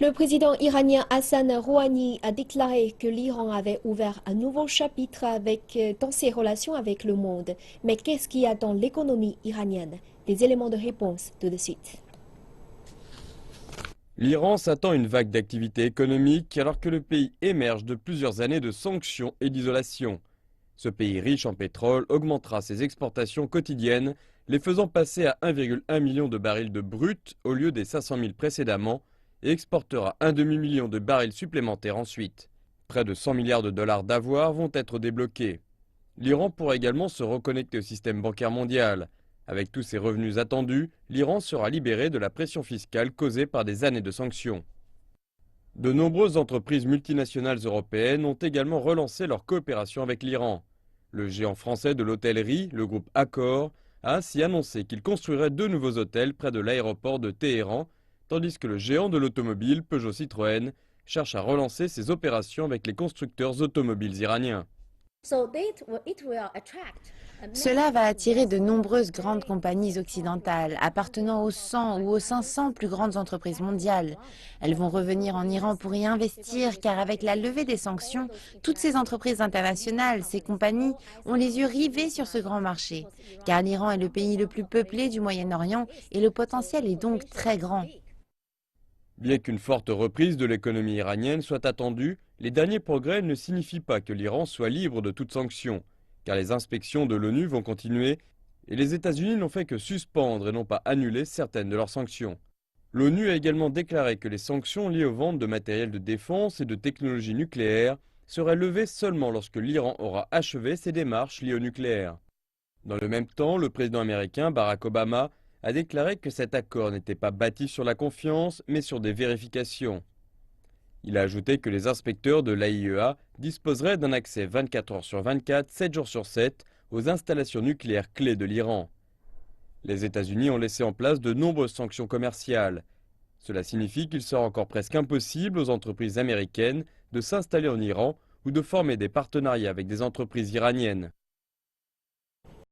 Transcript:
Le président iranien Hassan Rouhani a déclaré que l'Iran avait ouvert un nouveau chapitre dans ses relations avec le monde. Mais qu'est-ce qui attend l'économie iranienne? Des éléments de réponse tout de suite. L'Iran s'attend à une vague d'activité économique alors que le pays émerge de plusieurs années de sanctions et d'isolation. Ce pays riche en pétrole augmentera ses exportations quotidiennes, les faisant passer à 1,1 million de barils de brut au lieu des 500 000 précédemment, et exportera un demi-million de barils supplémentaires ensuite. Près de 100 milliards de dollars d'avoirs vont être débloqués. L'Iran pourra également se reconnecter au système bancaire mondial. Avec tous ses revenus attendus, l'Iran sera libéré de la pression fiscale causée par des années de sanctions. De nombreuses entreprises multinationales européennes ont également relancé leur coopération avec l'Iran. Le géant français de l'hôtellerie, le groupe Accor, a ainsi annoncé qu'il construirait 2 nouveaux hôtels près de l'aéroport de Téhéran, tandis que le géant de l'automobile, Peugeot-Citroën, cherche à relancer ses opérations avec les constructeurs automobiles iraniens. Cela va attirer de nombreuses grandes compagnies occidentales appartenant aux 100 ou aux 500 plus grandes entreprises mondiales. Elles vont revenir en Iran pour y investir car avec la levée des sanctions, toutes ces entreprises internationales, ces compagnies, ont les yeux rivés sur ce grand marché. Car l'Iran est le pays le plus peuplé du Moyen-Orient et le potentiel est donc très grand. Bien qu'une forte reprise de l'économie iranienne soit attendue, les derniers progrès ne signifient pas que l'Iran soit libre de toute sanction, car les inspections de l'ONU vont continuer et les États-Unis n'ont fait que suspendre et non pas annuler certaines de leurs sanctions. L'ONU a également déclaré que les sanctions liées aux ventes de matériel de défense et de technologies nucléaires seraient levées seulement lorsque l'Iran aura achevé ses démarches liées au nucléaire. Dans le même temps, le président américain Barack Obama a déclaré que cet accord n'était pas bâti sur la confiance, mais sur des vérifications. Il a ajouté que les inspecteurs de l'AIEA disposeraient d'un accès 24 heures sur 24, 7 jours sur 7, aux installations nucléaires clés de l'Iran. Les États-Unis ont laissé en place de nombreuses sanctions commerciales. Cela signifie qu'il sera encore presque impossible aux entreprises américaines de s'installer en Iran ou de former des partenariats avec des entreprises iraniennes.